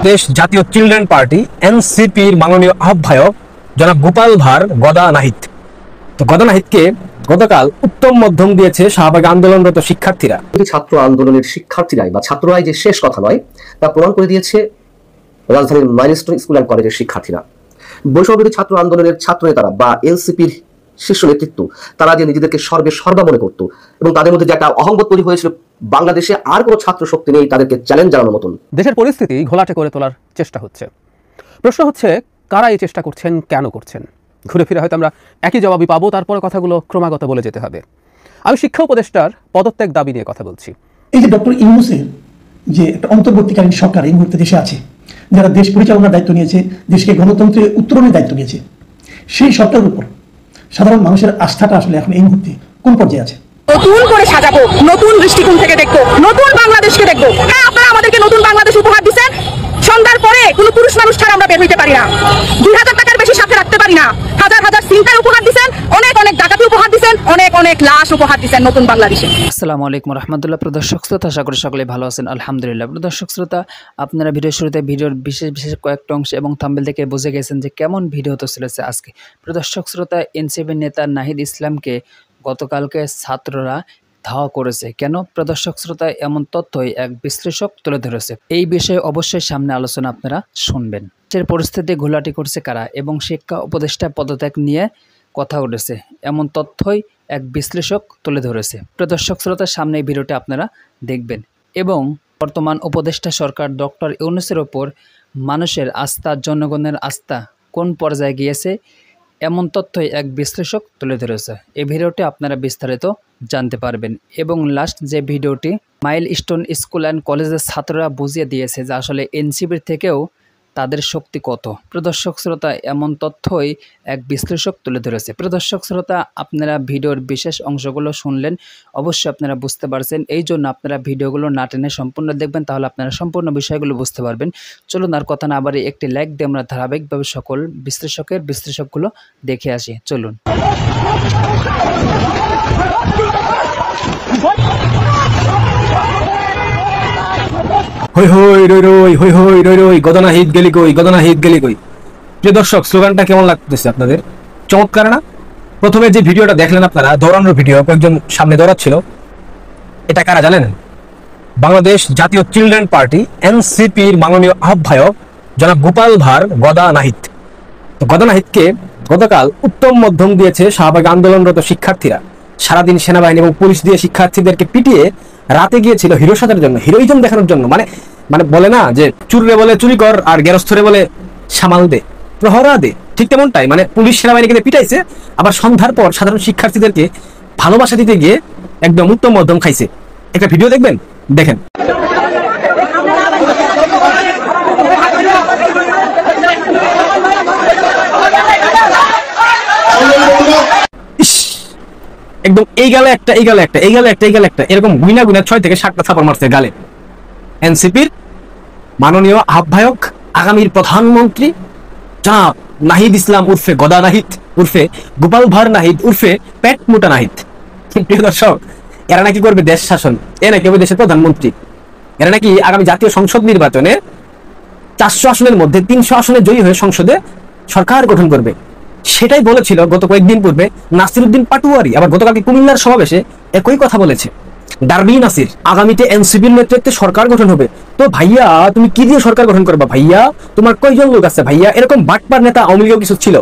দেশ জাতীয় children party এনসিপির মাননীয় আহ্বায়ক জনাব গোপাল ভার গদা নাহিদ। তো গদা নাহিদকে গতকাল উত্তম মধ্যম দিয়েছে শাহবাগে আন্দোলনরত শিক্ষার্থীরা। ছাত্র আন্দোলনের শিক্ষার্থীরাই বা ছাত্ররাই যে শেষ কথা নয় তা প্রমাণ করে দিয়েছে রাজধানীর মাইলস্টোন স্কুল অ্যান্ড কলেজের শিক্ষার্থীরা। বৈষম্যবিরোধী ছাত্র আন্দোলনের ছাত্র নেতারা বা এনসিপির শীর্ষ নেতৃত্ব তারা যে নিজেদেরকে সর্বা মনে করত এবং তাদের মধ্যে যে একটা অহংবোধ তৈরি হয়েছিল, বাংলাদেশে আর কোনো ছাত্র শক্তি নেই তাদেরকে চ্যালেঞ্জ জানানোর মতন। দেশের পরিস্থিতি ঘোলাটে করে তোলার চেষ্টা হচ্ছে। প্রশ্ন হচ্ছে, কারা এই চেষ্টা করছেন, কেন করছেন? ঘুরে ফিরে হয়তো আমরা একই জবাবই পাবো, তারপরে কথাগুলো ক্রমাগত বলে যেতে হবে। আমি শিক্ষা উপদেষ্টার পদত্যাগ দাবি নিয়ে কথা বলছি। এই যে ডক্টর ইউনূসের যে একটা অন্তর্বর্তীকালীন সরকার এই মুহূর্তে দেশে আছে, যারা দেশ পরিচালনার দায়িত্ব নিয়েছে, দেশকে গণতন্ত্রে উত্তরণের দায়িত্ব নিয়েছে, সেই সরকারের উপর সাধারণ মানুষের আস্থাটা আসলে এখন এই মুহূর্তে কোন পর্যায়ে আছে? নতুন করে সাজাবো, নতুন দৃষ্টিকোণ থেকে দেখবো, নতুন বাংলাদেশকে দেখবো। হ্যাঁ, আপনারা আমাদেরকে নতুন বাংলাদেশ উপহার দিচ্ছেন। সন্ধ্যার পরে কোনো পুরুষ মানুষ ছাড়া আমরা বের হইতে পারি না, 2000 টাকার বেশি সাথে রাখতে পারি না। হাজার হাজার সিলটার উপহার দিচ্ছেন, অনেক অনেক ডাকাতি উপহার দিচ্ছেন, অনেক অনেক লাশ উপহার দিচ্ছেন নতুন বাংলাদেশে। আসসালামু আলাইকুম রহমতুল্লাহ। দর্শক শ্রোতা, আশা করি সকলে ভালো আছেন, আলহামদুলিল্লাহ। দর্শক শ্রোতা, আপনারা ভিডিওর শুরুতে ভিডিওর বিশেষ কয়েকটা অংশ এবং থাম্বনেল থেকে বুঝে গেছেন যে কেমন ভিডিও হতে চলেছে আজকে। দর্শক শ্রোতা, এনসিপির নেতা নাহিদ ইসলামকে গতকালকে ছাত্ররা ধাওয়া করেছে কেন? প্রদর্শক শ্রোতা, এমন তথ্যই এক বিশ্লেষক তুলে ধরেছে। এই বিষয়ে অবশ্যই সামনে আলোচনা আপনারা শুনবেন। দেশের পরিস্থিতি ঘোলাটি করছে কারা এবং শিক্ষা উপদেষ্টা পদত্যাগ নিয়ে কথা উঠেছে, এমন তথ্যই এক বিশ্লেষক তুলে ধরেছে। প্রদর্শক শ্রোতার সামনে এই ভিডিওটি আপনারা দেখবেন এবং বর্তমান উপদেষ্টা সরকার ডক্টর ইউনূসের ওপর মানুষের আস্থা, জনগণের আস্থা কোন পর্যায়ে গিয়েছে, এমন তথ্যই এক বিশ্লেষক তুলে ধরেছে। এই ভিডিওটি আপনারা বিস্তারিত জানতে পারবেন এবং লাস্ট যে ভিডিওটি মাইলস্টোন স্কুল অ্যান্ড কলেজের ছাত্ররা বুঝিয়ে দিয়েছে যে আসলে এনসিপির থেকেও তাদের শক্তি কত। প্রদর্শক শ্রোতা, এমন তথ্যই এক বিশ্লেষক তুলে ধরেছে। প্রদর্শক শ্রোতা, আপনারা ভিডিওর বিশেষ অংশগুলো শুনলেন, অবশ্যই আপনারা বুঝতে পারছেন। এই জন্য আপনারা ভিডিওগুলো না টেনে সম্পূর্ণ দেখবেন, তাহলে আপনারা সম্পূর্ণ বিষয়গুলো বুঝতে পারবেন। চলুন আর কথা না বাড়ি একটি লাইক দিয়ে আমরা ধারাবাহিকভাবে সকল বিশ্লেষকগুলো দেখে আসি। চলুন। হই হই রই রই, হই হই রই রই, গদা নাহিদ গেলি কই, গদা নাহিদ গেলি কই। প্রিয় দর্শক, স্লোগানটা কেমন লাগতেছে আপনাদের? চমৎকার না? প্রথমে যে ভিডিওটা দেখলেন আপনারা, দৌড়ানোর ভিডিও, কয়েকজন সামনে দৌড়াচ্ছিল, এটা কারা জানেন? বাংলাদেশ জাতীয় চিলড্রেন পার্টি এনসিপির মাননীয় আহ্বায়ক জনাব গোপাল ভার গদা নাহিদ। তো গদা নাহিদকে গতকাল উত্তম মধ্যম দিয়েছে শাহবাগে আন্দোলনরত শিক্ষার্থীরা। সারাদিন সেনাবাহিনী এবং পুলিশ দিয়ে শিক্ষার্থীদেরকে পিটিয়ে রাতে গিয়েছিল হিরো সাজার জন্য, হিরোইজম দেখানোর জন্য। মানে বলে না যে চুরে বলে চুরি কর আর গেরস্থরে বলে সামাল দে, প্রহরা দে, ঠিক তেমনটাই। মানে পুলিশ সেনাবাহিনীকে পিটাইছে, আবার সন্ধ্যার পর সাধারণ শিক্ষার্থীদেরকে ভালোবাসা দিতে গিয়ে একদম উত্তম মধ্যম খাইছে। একটা ভিডিও দেখবেন, দেখেন। একদম এই গালে একটা, এই গালে একটা, এই গালে একটা, এই গালে একটা, এরকম গুইনা 6 থেকে 7টা থাপড় মারছে গালে। এনসিপির মাননীয় আহ্বায়ক, আগামীর প্রধানমন্ত্রী জনাব নাহিদ ইসলাম উর্ফে গদা নাহিদ, উর্ফে গোপাল ভার নাহিদ, উর্ফে পেট মোটা নাহিদ। প্রিয় দর্শক, এরা নাকি করবে দেশ শাসন, এ নাকি হবে দেশের প্রধানমন্ত্রী। এরা নাকি আগামী জাতীয় সংসদ নির্বাচনে 400 আসনের মধ্যে 300 আসনে জয়ী হয়ে সংসদে সরকার গঠন করবে। সেটাই বলেছিল গত কয়েকদিন পূর্বে নাসিরউদ্দিন পাটোয়ারি। আবার গতকালকে কুমিল্লার সমাবেশে একই কথা বলেছে ডারবি নাসির, আগামীতে এনসিপির নেতৃত্বে সরকার গঠন হবে। তো ভাইয়া, তুমি কি দিয়ে সরকার গঠন করবা ভাইয়া? তোমার কয়জন লোক আছে ভাইয়া? এরকম বাটপার নেতা আওয়ামী লীগেও কিছু ছিল।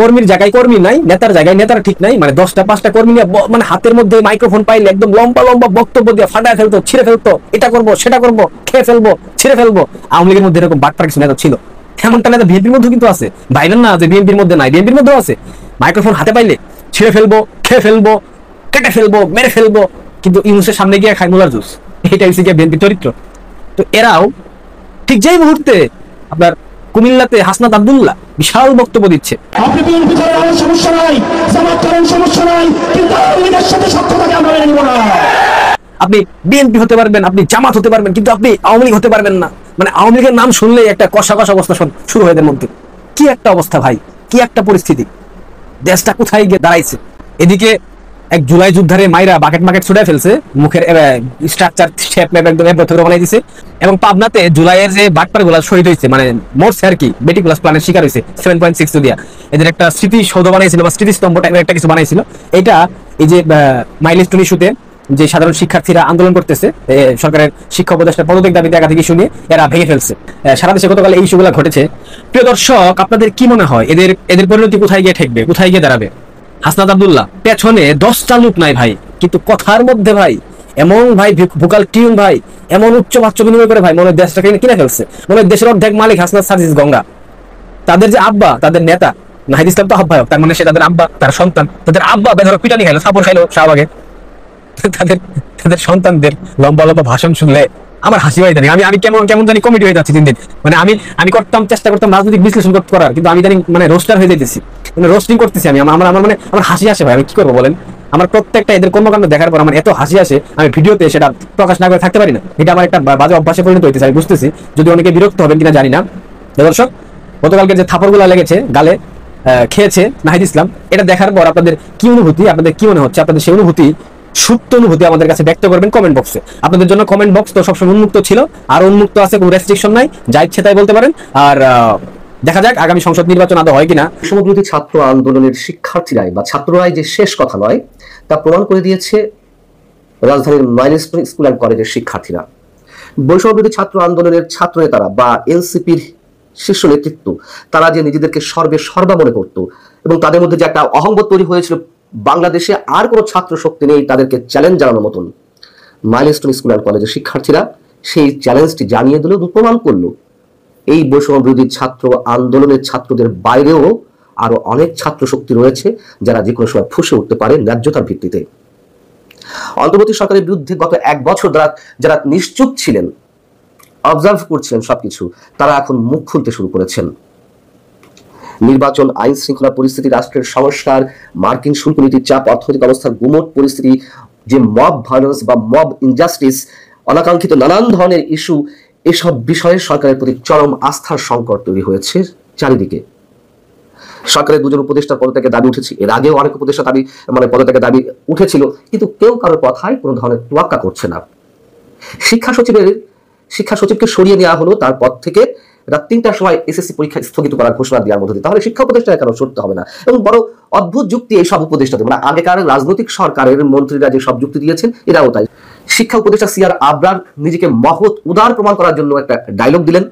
কর্মীর জায়গায় কর্মী নাই, নেতার জায়গায় নেতার ঠিক নাই। মানে 10টা 5টা কর্মী নিয়ে হাতের মধ্যে মাইক্রোফোন পাইলে একদম লম্বা লম্বা বক্তব্য দিয়ে ফাটায় ফেলতো, ছিঁড়ে ফেলতো, এটা করবো সেটা করবো, খেয়ে ফেলবো, ছিঁড়ে ফেলবো। আওয়ামী লীগের মধ্যে এরকম বাটপার কিছু নেতা ছিল। এমনটা নেতা বিএনপির মধ্যে কিন্তু আছে। ভাইবেন না যে বিএনপির মধ্যে নাই, বিএনপির মধ্যেও আছে। মাইক্রোফোন হাতে পাইলে ছিঁড়ে ফেলবো, খেয়ে ফেলবো, কেটে ফেলবো, মেরে ফেলবো, কিন্তু ইউনূসের সামনে গিয়ে খায় মুলার জুস। এইটাই হচ্ছে গিয়ে বিএনপির চরিত্র। তো এরাও ঠিক যেই মুহূর্তে আপনার কুমিল্লাতে হাসনাত আব্দুল্লাহ বিশাল বক্তব্য দিচ্ছে, আপনি বিএনপি করেন সমস্যা নাই, জামাত করেন সমস্যা নাই, কিন্তু আওয়ামী লীগের সাথে সখ্যতাকে আমরা মেনে নিব না। আপনি বিএনপি হতে পারবেন, আপনি জামাত হতে পারবেন, কিন্তু আপনি আওয়ামী লীগ হতে পারবেন না। মানে আওয়ামী লীগের নাম শুনলেই একটা কষা অবস্থা শুরু হয় এদের মধ্যে। কি একটা অবস্থা ভাই, কি একটা পরিস্থিতি, দেশটা কোথায় গিয়ে দাঁড়াইছে। এদিকে এক জুলাই যুদ্ধারে মাইরা বাকেট মাকেট ছুড়ে ফেলছে, মুখের স্ট্রাকচার শেপ ম্যাপ একদম বানাই দিছে। এবং পাবনাতে জুলাইয়ের যে বাটপার গুলা শহীদ হয়েছে, মানে মরছে আর কি, বেটিকুলাস প্ল্যানের শিকার হয়েছে 7.6 দিয়া, এদের একটা স্মৃতি সৌধ বানাইছিল বা স্মৃতিস্তম্ভ টাইপের একটা কিছু বানাইছিল। এটা এই যে মাইলস্টোন ইস্যুতে যে সাধারণ শিক্ষার্থীরা আন্দোলন করতেছে, সরকারের শিক্ষা উপদেষ্টার পদত্যাগ দাবিতে একাধিক ইস্যু নিয়ে, এরা ভেঙে ফেলছে। সারা দেশে গতকাল এই ইস্যুগুলো ঘটেছে। প্রিয় দর্শক, আপনাদের কি মনে হয় এদের পরিণতি কোথায় গিয়ে ঠেকবে, কোথায় গিয়ে দাঁড়াবে? হাসনাত আব্দুল্লাহ পেছনে 10টা লোক নাই ভাই, কিন্তু কথার মধ্যে ভাই এমন ভাই ভোকাল টিউন ভাই, এমন উচ্চ বাচ্চ বিনিময় করে ভাই মনে হয় দেশটাকে কিনে ফেলছে। মনে হয় দেশের অর্ধেক মালিক হাসনাত সার্জিস গঙ্গা। তাদের যে আব্বা, তাদের নেতা নাহিদ ইসলাম তো আহ্বায়ক, তার মানে সে তাদের আব্বা, তার সন্তান, তাদের আব্বা বেধরক পিটানি খাইলো, সাপোর খাইলো শাহবাগে। তাদের সন্তানদের লম্বা লম্বা ভাষণ শুনলে আমার হাসি হয় জানি। আমি কেমন জানি কমেডি হয়ে যাচ্ছি দিন দিন। মানে আমি চেষ্টা করতাম রাজনৈতিক বিশ্লেষণ করার, কিন্তু আমি জানি মানে রোস্টার হয়ে যেতেছি, মানে রোস্টিং করতেছি আমি। আমার হাসি আসে ভাই, আমি কি করবো বলেন? আমার প্রত্যেকটা এদের কর্মকাণ্ড দেখার পর আমার এত হাসি আসে, আমি ভিডিওতে সেটা প্রকাশ না করে থাকতে পারি না। এটা আমার একটা বাজে অভ্যাসে পরিণত হইতেছে, আমি বুঝতেছি। যদি অনেকে বিরক্ত হবেন কিনা জানি না। দর্শক, গতকালকে যে থাপড়গুলো লেগেছে গালে, খেয়েছে নাহিদ ইসলাম, এটা দেখার পর আপনাদের কি অনুভূতি, আপনাদের কি মনে হচ্ছে? আপনাদের সেই অনুভূতি, সুপ্ত অনুভূতি আমাদের কাছে ব্যক্ত করবেন কমেন্ট বক্সে। আপনাদের জন্য কমেন্ট বক্স তো সবসময় উন্মুক্ত ছিল, আর উন্মুক্ত আছে, কোনো রেস্ট্রিকশন নাই, যা ইচ্ছে তাই বলতে পারেন। আর দেখা যাক আগামী সংসদ নির্বাচন আদৌ হয় কিনা। বৈষম্যবিরোধী ছাত্র আন্দোলনের শিক্ষার্থীরাই বা ছাত্ররাই যে শেষ কথা নয়, তা প্রমাণ করে দিয়েছে রাজধানীর মাইলস্টোন স্কুল অ্যান্ড কলেজের শিক্ষার্থীরা। বৈষম্যবিরোধী ছাত্র আন্দোলনের ছাত্র নেতারা বা এনসিপির শীর্ষ নেতৃত্ব, তারা যে নিজেদেরকে সর্বা মনে করত এবং তাদের মধ্যে যে একটা অহংবোধ তৈরি হয়েছিল, বাংলাদেশে আর কোনো ছাত্র শক্তি নেই তাদেরকে চ্যালেঞ্জ জানানোর মতন, মাইলস্টোন স্কুল অ্যান্ড কলেজের শিক্ষার্থীরা সেই চ্যালেঞ্জটি জানিয়ে দিল এবং প্রমাণ করলো এই বৈষম্য বিরোধী ছাত্র আন্দোলনের ছাত্রদের বাইরেও আরো অনেক ছাত্র শক্তি রয়েছে যারা যে কোনো সময় ফুঁসে উঠতে পারে ন্যায্যতার ভিত্তিতে। অন্তর্বর্তী সরকারের বিরুদ্ধে গত 1 বছর যারা নিশ্চুপ ছিলেন, অবজার্ভ করছিলেন সবকিছু, তারা এখন মুখ খুলতে শুরু করেছেন। নির্বাচন, আইন শৃঙ্খলা পরিস্থিতি, রাষ্ট্রের সংস্কার, মার্কিন শুল্ক নীতির চাপ, অর্থনৈতিক অবস্থার গুমট পরিস্থিতি, যে মব ভায়োলেন্স বা মব ইনজাস্টিস, অনাকাঙ্ক্ষিত নানান ধরনের ইস্যু, এসব বিষয়ে সরকারের প্রতি চরম আস্থার সংকট তৈরি হয়েছে চারিদিকে। সরকারের 2জন উপদেষ্টার পদত্যাগের দাবি উঠেছে, এর আগেও অনেক উপদেষ্টা পদত্যাগের দাবি উঠেছিল, কিন্তু কেউ কারোর কথায় কোনো ধরনের তোয়াক্কা করছে না। শিক্ষা সচিবকে সরিয়ে নেওয়া হলো তার পদ থেকে, রাত 3টার সময় এসএসসি পরীক্ষা স্থগিত করার ঘোষণা দেওয়ার মধ্যে। তাহলে শিক্ষা উপদেষ্টা কেন সরতে হবে না? এবং বড় অদ্ভুত যুক্তি এই সব উপদেষ্টাদের, মানে আগেকার রাজনৈতিক সরকারের মন্ত্রীরা যে সব যুক্তি দিয়েছেন, এরাও তাই। শিক্ষা উপদেষ্টা সিআর আবরার নিজেকে মহৎ উদার প্রমাণ করার জন্য একটা ডায়লগ দিলেন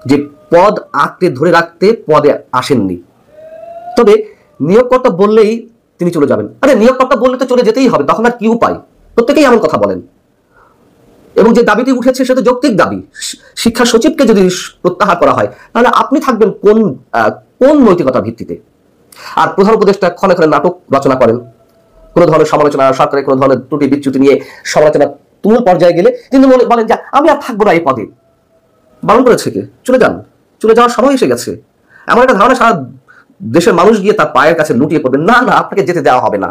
যে পদ আঁকড়ে ধরে রাখতে পদে আসেননি, তবে নিয়োগকর্তা বললেই তিনি চলে যাবেন। আরে নিয়োগকর্তা বললে তো চলে যেতেই হবে, তখন আর কি উপায়? প্রত্যেকেই এমন কথা বলেন। এবং যে দাবিটি উঠেছে সেটা যৌক্তিক দাবি। শিক্ষা সচিবকে যদি প্রত্যাহার করা হয়, তাহলে আপনি থাকবেন কোন নৈতিকতার ভিত্তিতে? আর প্রধান উপদেষ্টা ক্ষণে ক্ষণে নাটক রচনা করেন, কোনো ধরনের সমালোচনা, সরকারের কোনো ধরনের ত্রুটি বিচ্যুতি নিয়ে সমালোচনা তুমুল পর্যায়ে গেলে তিনি বলেন যে আমি আর থাকবো না এই পদে। বারণ করেছে কে? চলে যাওয়ার সময় এসে গেছে। এমন একটা ধারণা সারা দেশের মানুষ গিয়ে তার পায়ের কাছে লুটিয়ে পড়বে, না আপনাকে যেতে দেওয়া হবে না।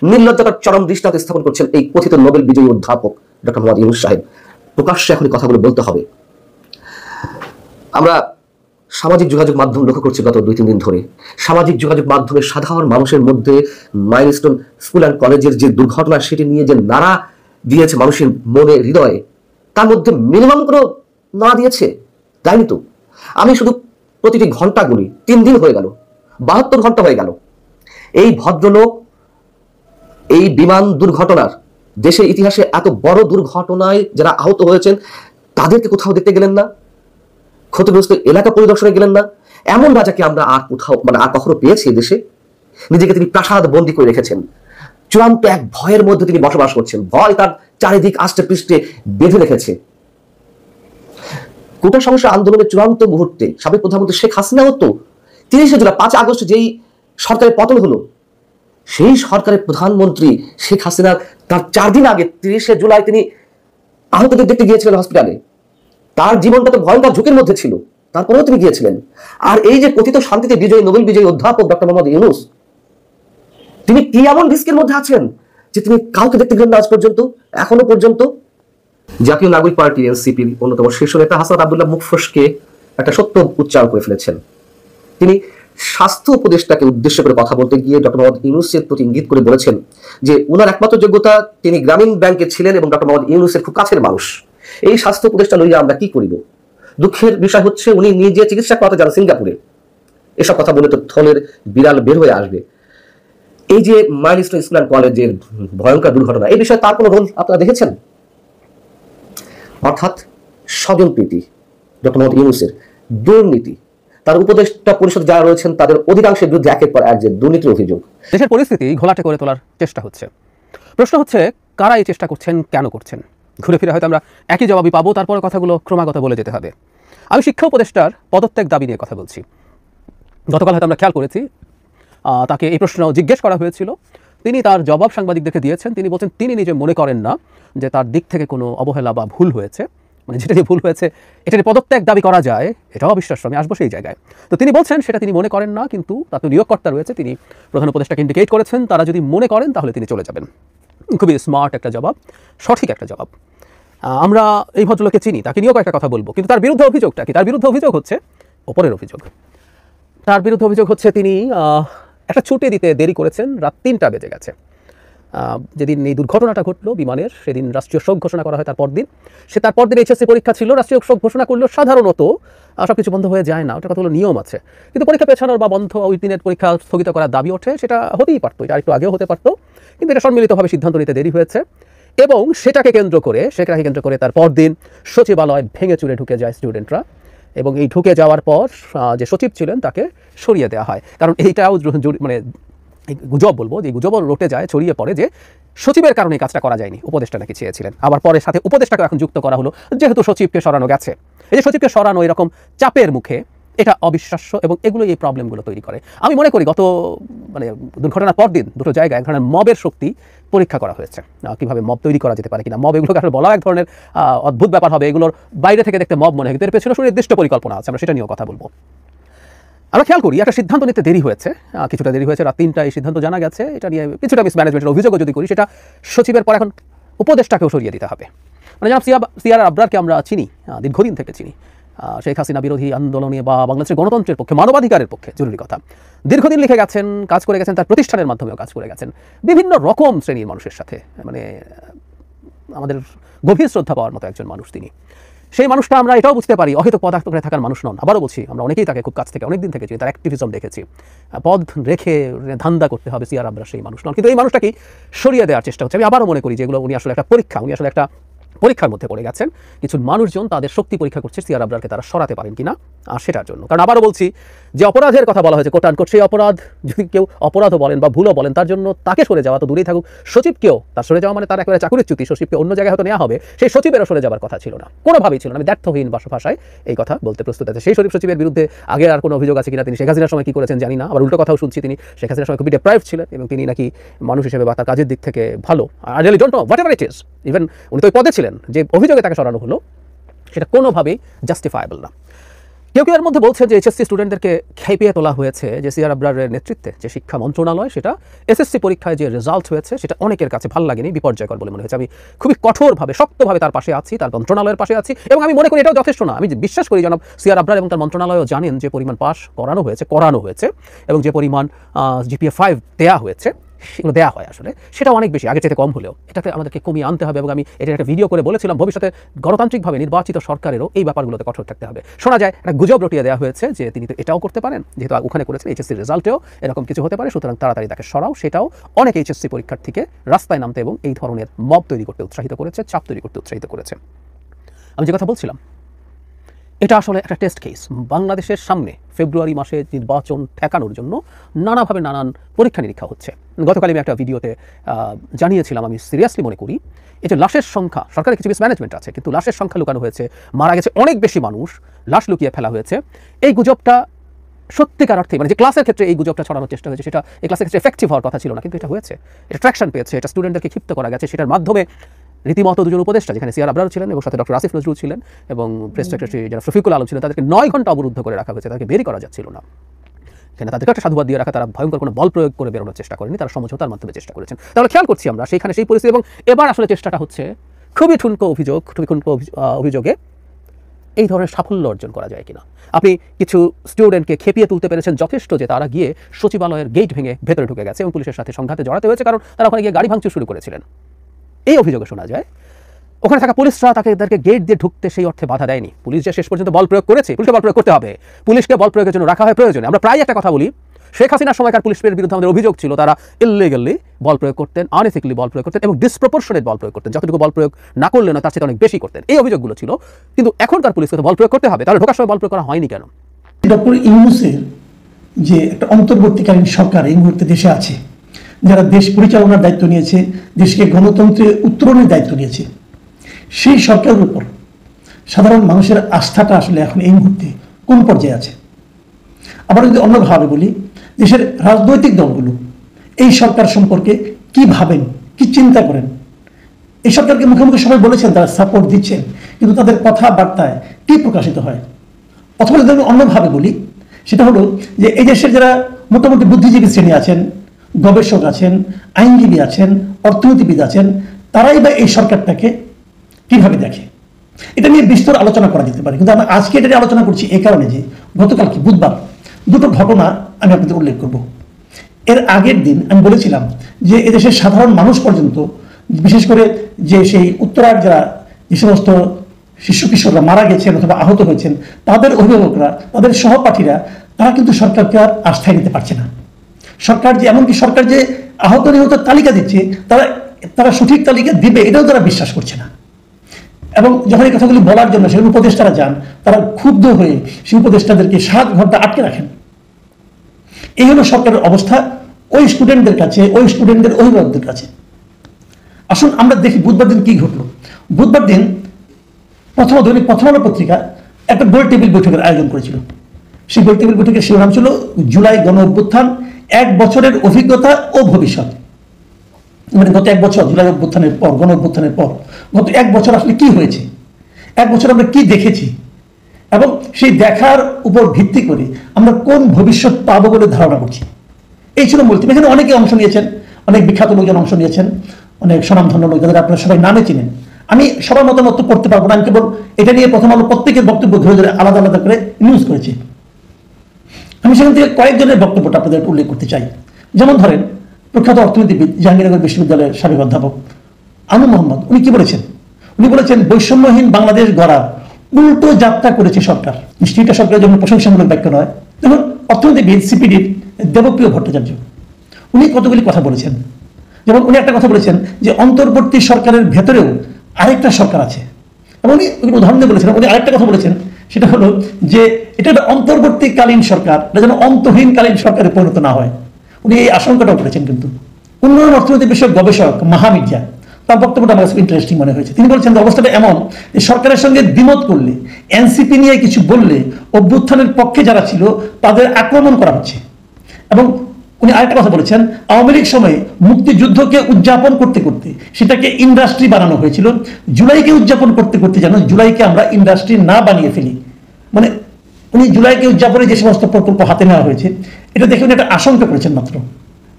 নির্লজ্জতার চরম দৃষ্টান্ত স্থাপন করছেন এই কথিত নোবেল বিজয়ী অধ্যাপক ডক্টর মোহাম্মদ ইউনূস সাহেব। প্রকাশ্যে এখন কথাগুলো বলতে হবে। আমরা সামাজিক যোগাযোগ মাধ্যম লক্ষ্য করছি গত 2-3 দিন ধরে। সামাজিক যোগাযোগ মাধ্যমে সাধারণ মানুষের মধ্যে মাইলস্টোন স্কুল অ্যান্ড কলেজের যে দুর্ঘটনা, সেটি নিয়ে যে নাড়া দিয়েছে মানুষের মনে, হৃদয়ে, তার মধ্যে মিনিমাম কোনো নাড়া দিয়েছে? তাইনি তো। আমি শুধু প্রতিটি ঘন্টা গুলি, 3 দিন হয়ে গেল, 72 ঘন্টা হয়ে গেল। এই ভদ্রলোক এই বিমান দুর্ঘটনার, দেশের ইতিহাসে এত বড় দুর্ঘটনায় যারা আহত হয়েছেন তাদেরকে কোথাও দেখতে গেলেন না, ক্ষতিগ্রস্ত এলাকা পরিদর্শনে গেলেন না। এমন রাজাকে আমরা আর কোথাও আর কখনো পেয়েছি দেশে? নিজেকে তিনি প্রাসাদ বন্দী করে রেখেছেন, চূড়ান্ত এক ভয়ের মধ্যে তিনি বসবাস করছেন। ভয় তার চারিদিক আষ্টে পৃষ্ঠে বেঁধে রেখেছে। কোটা সমস্যা আন্দোলনের চূড়ান্ত মুহূর্তে সাবেক প্রধানমন্ত্রী শেখ হাসিনাও তো 30 জুলাই 5 আগস্ট যেই সরকারের পতন হলো, সেই সরকারের প্রধানমন্ত্রী শেখ হাসিনা তার 4 দিন আগে 30 জুলাই তিনি আহতদের দেখতে গিয়েছিলেন হসপিটালে। তার জীবনটা তো ভয়ঙ্কর ঝুঁকির মধ্যে ছিল, তারপরেও তিনি গিয়েছিলেন। আর এই যে কথিত শান্তিতে বিজয়ী নোবেল বিজয়ী অধ্যাপক ডক্টর মোহাম্মদ ইউনূস, তিনি কি এমন রিস্কের মধ্যে আছেন যে তিনি কাউকে দেখতে গেলেন না আজ পর্যন্ত, এখনো পর্যন্ত? জাতীয় নাগরিক পার্টি এনসিপির অন্যতম শীর্ষ নেতা হাসনাত আব্দুল্লাহ মুখ ফসকে একটা সত্য উচ্চারণ করে ফেলেছেন। তিনি স্বাস্থ্য উপদেষ্টাকে উদ্দেশ্য করে কথা বলতে গিয়ে ডক্টর মোহাম্মদ ইউনূসের প্রতি ইঙ্গিত করে বলেছেন যে উনার একমাত্র যোগ্যতা তিনি গ্রামীণ ব্যাংকে ছিলেন এবং ডক্টর মোহাম্মদ ইউনূসের খুব কাছের মানুষ। এই স্বাস্থ্য উপদেষ্টা লইয়া আমরা কি করিব? দুঃখের বিষয় হচ্ছে উনি নিজে চিকিৎসা করাতে যান সিঙ্গাপুরে। এসব কথা বলে তো থলের বিড়াল বের হয়ে আসবে। এই যে মাইলস্টোন স্কুল অ্যান্ড কলেজের ভয়ঙ্কর দুর্ঘটনা, এই বিষয়ে তার কোনো রোল আপনারা দেখেছেন? অর্থাৎ স্বজনপ্রীতি ডক্টর মোহাম্মদ ইউনূসের, দুর্নীতি, তার উপদেষ্টা পরিষদ যারা রয়েছেন তাদের অধিকাংশের বিরুদ্ধে একের পর এক যে দুর্নীতির অভিযোগ। দেশের পরিস্থিতি ঘোলাটে করে তোলার চেষ্টা হচ্ছে। প্রশ্ন হচ্ছে কারা এই চেষ্টা করছেন, কেন করছেন? ঘুরে ফিরে হয়তো আমরা একই জবাবই পাবো, তারপরে কথাগুলো ক্রমাগত বলে যেতে হবে। আমি শিক্ষা উপদেষ্টার পদত্যাগ দাবি নিয়ে কথা বলছি। গতকাল হয়তো আমরা খেয়াল করেছি, তাকে এই প্রশ্ন জিজ্ঞেস করা হয়েছিল, তিনি তার জবাব সাংবাদিকদেরকে দিয়েছেন। তিনি বলছেন তিনি নিজে মনে করেন না যে তার দিক থেকে কোনো অবহেলা বা ভুল হয়েছে, মানে যেটা যে ভুল হয়েছে এটা নিয়ে পদত্যাগ দাবি করা যায় এটাও অবিশ্বাস্য। আমি আসবো সেই জায়গায়। তো তিনি বলছেন সেটা তিনি মনে করেন না, কিন্তু তাতে নিয়োগকর্তা রয়েছে, তিনি প্রধান উপদেষ্টাকে ইন্ডিকেট করেছেন তারা যদি মনে করেন তাহলে তিনি চলে যাবেন। খুবই স্মার্ট একটা জবাব, সঠিক একটা জবাব। আমরা এই ভদ্রলোককে চিনি, তাকে নিয়েও একটা কথা বলবো, কিন্তু তার বিরুদ্ধে অভিযোগটা কি? তার বিরুদ্ধে অভিযোগ হচ্ছে ওপরের অভিযোগ। তার বিরুদ্ধে অভিযোগ হচ্ছে তিনি একটা ছুটি দিতে দেরি করেছেন, রাত 3টা বেজে গেছে। যেদিন এই দুর্ঘটনাটা ঘটলো বিমানের, সেদিন রাষ্ট্রীয় শোক ঘোষণা করা হয়। তার পরদিন এইচএসসি পরীক্ষা ছিল, রাষ্ট্রীয় শোক ঘোষণা করলেও সাধারণত সব কিছু বন্ধ হয়ে যায় না, ওটা কতগুলো নিয়ম আছে। কিন্তু পরীক্ষা পেছানোর বা বন্ধ ওই দিনের পরীক্ষা স্থগিত করার দাবি ওঠে, সেটা হতেই পারতো, এটা আরেকটু আগেও হতে পারতো, কিন্তু এটা সম্মিলিতভাবে সিদ্ধান্ত নিতে দেরি হয়েছে। এবং সেটাকে কেন্দ্র করে তার পরদিন সচিবালয় ভেঙে চুরে ঢুকে যায় স্টুডেন্টরা, এবং এই ঢুকে যাওয়ার পর যে সচিব ছিলেন তাকে সরিয়ে দেওয়া হয়। কারণ এইটাও মানে গুজব বলবো, যে গুজব রটে যায়, ছড়িয়ে পড়ে যে সচিবের কারণে কাজটা করা যায়নি, উপদেষ্টা নাকি চেয়েছিলেন। আবার পরে সাথে উপদেষ্টাকে এখন যুক্ত করা হলো যেহেতু সচিবকে সরানো গেছে। এই যে সচিবকে সরানো এরকম চাপের মুখে, এটা অবিশ্বাস্য, এবং এগুলো এই প্রবলেমগুলো তৈরি করে। আমি মনে করি গত মানে দুর্ঘটনার পর দিন দুটো জায়গায় এক ধরনের মবের শক্তি পরীক্ষা করা হয়েছে, কীভাবে মব তৈরি করা যেতে পারে কিনা। মব এগুলোকে আসলে বলা এক ধরনের অদ্ভুত ব্যাপার হবে, এগুলোর বাইরে থেকে দেখতে মব মনে হয়, কিন্তু এর পেছনে সুনির্দিষ্ট পরিকল্পনা আছে, আমরা সেটা নিয়েও কথা বলবো। আমরা খেয়াল করি একটা সিদ্ধান্ত নিতে দেরি হয়েছে, কিছুটা দেরি হয়েছে, রাত 3টায় এই সিদ্ধান্ত জানা গেছে। এটা নিয়ে কিছুটা মিসম্যানেজমেন্টের অভিযোগও যদি করি, সেটা সচিবের পর এখন উপদেষ্টাকেও সরিয়ে দিতে হবে। মানে যেমন সিআর আবরারকে আমরা চিনি, দীর্ঘদিন থেকে চিনি, শেখ হাসিনা বিরোধী আন্দোলনে বা বাংলাদেশের গণতন্ত্রের পক্ষে, মানবাধিকারের পক্ষে জরুরি কথা দীর্ঘদিন লিখে গেছেন, কাজ করে গেছেন, তার প্রতিষ্ঠানের মাধ্যমেও কাজ করে গেছেন বিভিন্ন রকম শ্রেণীর মানুষের সাথে, মানে আমাদের গভীর শ্রদ্ধা পাওয়ার মতো একজন মানুষ তিনি। সেই মানুষটা আমরা এটাও বুঝতে পারি অহেতুক পদার্থ করে থাকার মানুষ নন। আবারও বলছি, আমরা অনেকেই তাকে খুব কাছ থেকে অনেকদিন থেকে চিনি, তার অ্যাক্টিভিজম দেখেছি। পদ রেখে ধান্দা করতে হবে সিআর আবরার সেই মানুষ নন, কিন্তু এই মানুষটাকে সরিয়ে দেওয়ার চেষ্টা হচ্ছে। আমি আবারও মনে করি যেগুলো উনি আসলে একটা পরীক্ষা, উনি আসলে একটা পরীক্ষার মধ্যে পড়ে গেছেন। কিছু মানুষজন তাদের শক্তি পরীক্ষা করছে সিআর আবরারকে তারা সরাতে পারেন কিনা, আর সেটার জন্য। কারণ আবারও বলছি, যে অপরাধের কথা বলা হয়েছে কোট আনকোট, সেই অপরাধ যদি কেউ অপরাধও বলেন বা ভুলও বলেন, তার জন্য তাকে সরে যাওয়া তো দূরেই থাকুক, সচিবকেও তার সরে যাওয়া মানে তার একেবারে চাকুরির চ্যুতি, সচিবকে অন্য জায়গায় হয়তো নেওয়া হবে, সেই সচিবেরও সরে যাওয়ার কথা ছিল না, কোনোভাবেই ছিল না। আমি দ্ব্যর্থহীন ভাষায় এই কথা বলতে প্রস্তুত আছে। সেই সচিবের বিরুদ্ধে আগে আর কোনো অভিযোগ আছে কিনা, তিনি শেখ হাসিনার সময় কি করেছেন জানি না, আবার উল্টো কথাও শুনছি তিনি শেখ হাসিনার সময় খুবই ডিপ্রাইভড ছিলেন, এবং তিনি নাকি মানুষ হিসেবে বা তার কাজের দিক থেকে ভালো। I really don't know what ever it is, even উনি তো ওই পদে ছিলেন, যে অভিযোগে তাকে সরানো হলো সেটা কোনোভাবেই জাস্টিফায়েবল না। কেউ কেউ এর মধ্যে বলছে যে এইচএসসি স্টুডেন্টদেরকে খেপিয়ে তোলা হয়েছে, যে সিআর আবরারের নেতৃত্বে যে শিক্ষা মন্ত্রণালয়, সেটা এসএসসি পরীক্ষায় যে রেজাল্ট হয়েছে সেটা অনেকের কাছে ভালো লাগেনি, বিপর্যয়কর বলে মনে হয়েছে। আমি খুবই কঠোরভাবে শক্তভাবে তার পাশে আছি, তার মন্ত্রণালয়ের পাশে আছি, এবং আমি মনে করি এটাও যথেষ্ট না। আমি বিশ্বাস করি জনাব সিআর আবরার এবং তার মন্ত্রণালয়ও জানেন যে পরিমাণ পাস করানো হয়েছে এবং যে পরিমাণ GPA 5 দেওয়া হয়েছে, সেগুলো দেওয়া হয় আসলে সেটা অনেক বেশি, আগের চাইতে কম হলেও এটাকে আমাদেরকে কমিয়ে আনতে হবে। এবং আমি এটা একটা ভিডিও করে বলেছিলাম, ভবিষ্যতে গণতান্ত্রিকভাবে নির্বাচিত সরকারেরও এই ব্যাপারগুলোতে কঠোর থাকতে হবে। শোনা যায় একটা গুজব রটিয়ে দেওয়া হয়েছে যে তিনি তো এটাও করতে পারেন, যেহেতু ওখানে করেছেন, এইচএসসি রেজাল্টেও এরকম কিছু হতে পারে, সুতরাং তাড়াতাড়ি তাকে সরাও। সেটাও অনেক এইচএসসি পরীক্ষার্থীকে রাস্তায় নামতে এবং এই ধরনের মব তৈরি করতে উৎসাহিত করেছে, চাপ তৈরি করতে উৎসাহিত করেছে। আমি যে কথা বলছিলাম, এটা আসলে একটা টেস্ট কেস। বাংলাদেশের সামনে ফেব্রুয়ারি মাসে নির্বাচন ঠেকানোর জন্য নানাভাবে নানান পরীক্ষা নিরীক্ষা হচ্ছে। গতকাল আমি একটা ভিডিওতে জানিয়েছিলাম, আমি সিরিয়াসলি মনে করি এই যে লাশের সংখ্যা, সরকারের কিছু মিসম্যানেজমেন্ট আছে, কিন্তু লাশের সংখ্যা লুকানো হয়েছে, মারা গেছে অনেক বেশি মানুষ, লাশ লুকিয়ে ফেলা হয়েছে। এই গুজবটা সত্যিকার অর্থে, মানে যে ক্লাসের ক্ষেত্রে এই গুজবটা ছড়ানোর চেষ্টা হয়েছে, সেটা এই ক্লাসের ক্ষেত্রে এফেক্টিভ হওয়ার কথা ছিল না, কিন্তু এটা হয়েছে, এটা ট্র্যাকশন পেয়েছে, এটা স্টুডেন্টদেরকে ক্ষিপ্ত করা গেছে। সেটার মাধ্যমে রীতিমতো দুজন উপদেষ্টা, যেখানে সিআর আবরার ছিলেন এবং সাথে ডক্টর আসিফ নজরুল ছিলেন এবং প্রেস সেক্রেটারি যারা শফিকুল আলম ছিলেন, তাদেরকে 9 ঘন্টা অবরুদ্ধ করে রাখা হয়েছে, তাদেরকে বেরই করা যাচ্ছিল না। এখানে তাদেরকে একটা সাধুবাদ দিয়ে রাখা, তারা ভয়ঙ্কর কোনো বল প্রয়োগ করে বেরোনোর চেষ্টা করেনি, তারা সমঝোতার মাধ্যমে চেষ্টা করেছেন। তাহলে খেয়াল করছি আমরা সেইখানে সেই পরিস্থিতি, এবং এবার আসলে চেষ্টাটা হচ্ছে খুবই ঠুনকো অভিযোগে এই ধরনের সাফল্য অর্জন করা যায় কিনা। আপনি কিছু স্টুডেন্টকে খেপিয়ে তুলতে পেরেছেন যথেষ্ট যে তারা গিয়ে সচিবালয়ের গেট ভেঙে ভেতরে ঢুকে গেছে এবং পুলিশের সাথে সংঘাতে জড়াতে হয়েছে, কারণ তারা ওখানে গিয়ে গাড়ি ভাঙচুর শুরু করেছিলেন। এই অভিযোগে শোনা যায় ওখানে থাকা পুলিশরা তাদেরকে গেট দিয়ে ঢুকতে সেই অর্থে বাধা দেয়নি। পুলিশ যে শেষ পর্যন্ত বল প্রয়োগ করেছে, পুলিশকে বল প্রয়োগ করতে হবে, পুলিশকে বল প্রয়োগের জন্য রাখা হয় প্রয়োজনে। আমরা প্রায় একটা কথা বলি, শেখ হাসিনার সময়কার পুলিশের বিরুদ্ধে আমাদের অভিযোগ ছিল তারা ইললিগালি বল প্রয়োগ করতেন, আনএথিক্যালি বল প্রয়োগ করতেন এবং ডিসপ্রপোর্শনেট বল প্রয়োগ করতেন, যতটুকু বল প্রয়োগ না করলে না তার চেয়ে অনেক বেশি করতেন। এই অভিযোগগুলো ছিল। কিন্তু এখনকার পুলিশকে তো বল প্রয়োগ করতে হবে, তাহলে ঢোকার সময় বল প্রয়োগ করা হয়নি কেন? ডক্টর ইউনূসের যে একটা অন্তর্বর্তীকালীন সরকার এই মুহূর্তে দেশে আছে, যারা দেশ পরিচালনার দায়িত্ব নিয়েছে, দেশকে গণতন্ত্রে উত্তরণের দায়িত্ব নিয়েছে, সেই সরকারের উপর সাধারণ মানুষের আস্থাটা আসলে এখন এই মুহূর্তে কোন পর্যায়ে আছে? আবার যদি অন্যভাবে বলি, দেশের রাজনৈতিক দলগুলো এই সরকার সম্পর্কে কি ভাবেন, কি চিন্তা করেন? এই সরকারকে মুখে মুখে সবাই বলেছেন তারা সাপোর্ট দিচ্ছেন, কিন্তু তাদের কথাবার্তায় কি প্রকাশিত হয়? অথবা যদি আমি অন্যভাবে বলি, সেটা হলো যে এই দেশের যারা মোটামুটি বুদ্ধিজীবী শ্রেণী আছেন, গবেষক আছেন, আইনজীবী আছেন, অর্থনীতিবিদ আছেন, তারাই বা এই সরকারটাকে কিভাবে দেখে? এটা নিয়ে বিস্তর আলোচনা করা যেতে পারে, কিন্তু আমরা আজকে এটা নিয়ে আলোচনা করছি এই কারণে যে গতকালকে বুধবার দুটো ঘটনা আমি আপনাদের উল্লেখ করব। এর আগের দিন আমি বলেছিলাম যে এদেশের সাধারণ মানুষ পর্যন্ত, বিশেষ করে যে সেই উত্তরার যারা যে সমস্ত শিশু কিশোররা মারা গেছেন অথবা আহত হয়েছেন, তাদের অভিভাবকরা, তাদের সহপাঠীরা, তারা কিন্তু সরকারকে আর আস্থায় নিতে পারছে না। সরকার যে এমনকি সরকার যে আহত নিহতের তালিকা দিচ্ছে, তারা সঠিক তালিকা দিবে এটাও তারা বিশ্বাস করছে না। এবং যখন এই কথাগুলি বলার জন্য সেই উপদেষ্টারা যান, তারা ক্ষুব্ধ হয়ে সেই উপদেষ্টাদেরকে 7 ঘন্টা আটকে রাখেন। এই হলো সরকারের অবস্থা ওই স্টুডেন্টদের কাছে, ওই স্টুডেন্টদের অভিভাবকদের কাছে। আসুন আমরা দেখি বুধবার দিন কি ঘটলো। বুধবার দিন দৈনিক প্রথম আলো পত্রিকা একটা গোল টেবিল বৈঠকের আয়োজন করেছিল। সেই গোল টেবিল বৈঠকের শিরোনাম ছিল জুলাই গণ অভ্যুত্থান, 1 বছরের অভিজ্ঞতা ও ভবিষ্যৎ। মানে গত 1 বছর, জুলাই অভ্যুত্থানের পর, গণ অভ্যুত্থানের পর গত 1 বছর আসলে কি হয়েছে, 1 বছর আমরা কি দেখেছি, এবং সেই দেখার উপর ভিত্তি করে আমরা কোন ভবিষ্যৎ পাবো বলে ধারণা করছি। এই ছিল মূল থিম। এখানে অনেকে অংশ নিয়েছেন, অনেক বিখ্যাত লোকজন অংশ নিয়েছেন, অনেক স্বনামধন্য লোক যাদের আপনারা সবাই নামে চিনেন। আমি সবার মতামত পড়তে পারবো না, আমি কেবল এটা নিয়ে প্রথম আলো প্রত্যেকের বক্তব্য ধরে ধরে আলাদা আলাদা করে নিউজ করেছি। আমি সেখান থেকে কয়েকজনের বক্তব্যটা আপনাদের উল্লেখ করতে চাই। যেমন ধরেন প্রখ্যাত অর্থনীতিবিদ, জাহাঙ্গীরনগর বিশ্ববিদ্যালয়ের সাবেক অধ্যাপক আনু মোহাম্মদ, উনি কি বলেছেন? উনি বলেছেন বৈষম্যহীন বাংলাদেশ গড়া উল্টো যাত্রা করেছে সরকার। নিশ্চয়ই এটা সরকারের জন্য প্রশংসামূলক বাক্য নয়। দেখুন অর্থনীতিবিদ সিপিডির দেবপ্রিয় ভট্টাচার্য উনি কতগুলি কথা বলেছেন। যেমন উনি একটা কথা বলেছেন যে অন্তর্বর্তী সরকারের ভেতরেও আরেকটা সরকার আছে, এবং উনি উদাহরণ দিয়ে বলেছেন। উনি আরেকটা কথা বলেছেন, সেটা হলো যে এটা একটা অন্তর্বর্তীকালীন সরকার, এটা যেন অন্তহীনকালীন সরকারে পরিণত না হয়। উনি এই আশঙ্কাটাও করেছেন। কিন্তু উন্নয়ন অর্থনীতি বিষয়ক গবেষক মাহমির্জা, তার বক্তব্যটা আমার কাছে ইন্টারেস্টিং মনে হয়েছে। তিনি বলছেন যে অবস্থাটা এমন যে সরকারের সঙ্গে দ্বিমত করলে, এনসিপি নিয়ে কিছু বললে অভ্যুত্থানের পক্ষে যারা ছিল তাদের আক্রমণ করা হচ্ছে। এবং উনি আরেকটা কথা বলেছেন, আওয়ামী লীগ সময়ে মুক্তিযুদ্ধকে উদযাপন করতে করতে সেটাকে ইন্ডাস্ট্রি বানানো হয়েছিল, জুলাইকে উদযাপন করতে করতে যেন জুলাইকে আমরা ইন্ডাস্ট্রি না বানিয়ে ফেলি। মানে উনি জুলাইকে উদযাপনে যে সমস্ত প্রকল্প হাতে নেওয়া হয়েছে এটা দেখে উনি একটা আশঙ্কা করেছেন। মাত্র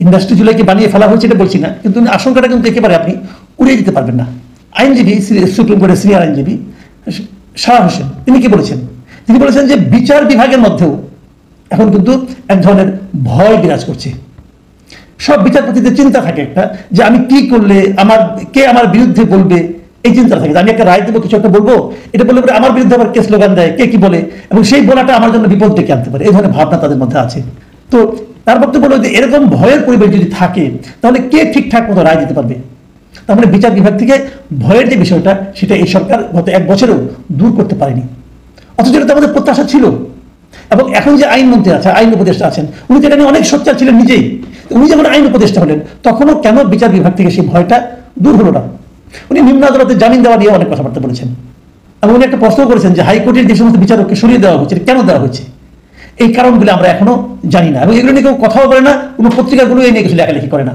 ইন্ডাস্ট্রি জুলাইকে বানিয়ে ফেলা হয়েছে এটা বলছি না, কিন্তু আশঙ্কাটা কিন্তু একেবারে আপনি উড়িয়ে দিতে পারবেন না। আইনজীবী, সুপ্রিম কোর্টের সিনিয়র আইনজীবী শাহ হোসেন, তিনি কি বলেছেন? তিনি বলেছেন যে বিচার বিভাগের মধ্যেও এখন কিন্তু এক ধরনের ভয় বিরাজ করছে। সব বিচারপতিদের চিন্তা থাকে একটা, যে আমি কি করলে কে আমার বিরুদ্ধে বলবে, এই চিন্তা থাকে। আমি একটা রায় দেবো, কিছু একটা বলবো, এটা বললে আমার বিরুদ্ধে আবার কে স্লোগান দেয়, কে কি বলে, এবং সেই বলাটা আমার জন্য বিপদ ডেকে আনতে পারে। এই ধরনের ভাবনা তাদের মধ্যে আছে। তো তার বক্তব্য হলো যে এরকম ভয়ের পরিবেশ যদি থাকে তাহলে কে ঠিকঠাক মতো রায় দিতে পারবে? তার মানে বিচার বিভাগ থেকে ভয়ের যে বিষয়টা, সেটা এই সরকার গত 1 বছরেও দূর করতে পারেনি। অথচ এটা তো আমাদের প্রত্যাশা ছিল। এবং এখন যে আইনমন্ত্রী আছে, আইন উপদেষ্টা আছেন, উনি তো এটা নিয়ে অনেক সোচ্চার ছিলেন নিজেই। উনি যখন আইন উপদেষ্টা হলেন তখনও কেন বিচার বিভাগ থেকে সেই ভয়টা দূর হলো না? উনি নিম্ন আদালতে জামিন দেওয়া নিয়ে অনেক কথাবার্তা বলেছেন, এবং উনি একটা প্রশ্ন করেছেন যে হাইকোর্টের যে সমস্ত বিচারককে সরিয়ে দেওয়া হচ্ছে, কেন দেওয়া হচ্ছে? এই কারণগুলো আমরা এখনো জানি না, এবং এগুলো নিয়ে কেউ কথাও বলে না, কোনো পত্রিকাগুলো এই নিয়ে কিছু লেখালেখি করে না।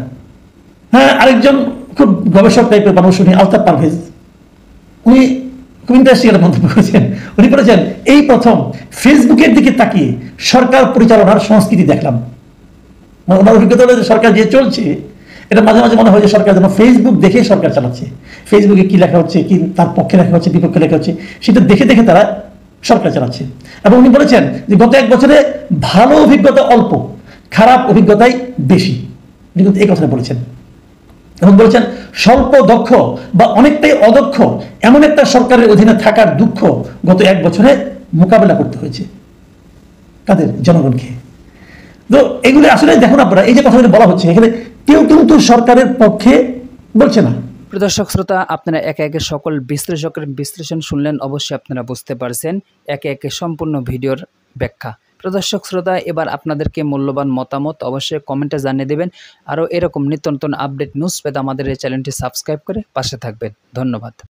হ্যাঁ, আরেকজন খুব গবেষক টাইপের মানুষ, উনি আলতাফ পারভেজ, উনি খুব ইন্টারেস্টিং একটা মন্তব্য করেছেন। উনি বলেছেন এই প্রথম ফেসবুকের দিকে তাকিয়ে সরকার পরিচালনার সংস্কৃতি দেখলাম। ওনার অভিজ্ঞতা হলো যে সরকার যে চলছে এটা মাঝে মাঝে মনে হয় যে সরকার যেন ফেসবুক দেখে সরকার চালাচ্ছে। ফেসবুকে কি লেখা হচ্ছে, কি তার পক্ষে লেখা হচ্ছে, বিপক্ষে লেখা হচ্ছে, সেটা দেখে দেখে তারা সরকার চালাচ্ছে। এবং উনি বলেছেন যে গত 1 বছরে ভালো অভিজ্ঞতা অল্প, খারাপ অভিজ্ঞতাই বেশি। উনি কিন্তু এই কথাটা বলেছেন এবং বলেছেন স্বল্প দক্ষ বা অনেকটাই অদক্ষ এমন একটা সরকারের অধীনে থাকার দুঃখ গত 1 বছরে মোকাবেলা করতে হয়েছে। কাদের? জনগণকে। তো এগুলো আসলে দেখুন আপনারা, এই যে কথাগুলো বলা হচ্ছে এখানে কেউ কিন্তু সরকারের পক্ষে বলছে না। প্রিয় দর্শক শ্রোতা, আপনারা একে একে সকল বিশ্লেষকের বিশ্লেষণ শুনলেন, অবশ্যই আপনারা বুঝতে পারছেন একে একে সম্পূর্ণ ভিডিওর ব্যাখ্যা। প্রিয় দর্শক শ্রোতা, এবার আপনাদেরকে মূল্যবান মতামত অবশ্যই কমেন্টে জানিয়ে দেবেন। আরও এরকম নিত্য নতুন আপডেট নিউজ পেতে আমাদের এই চ্যানেলটি সাবস্ক্রাইব করে পাশে থাকবেন। ধন্যবাদ।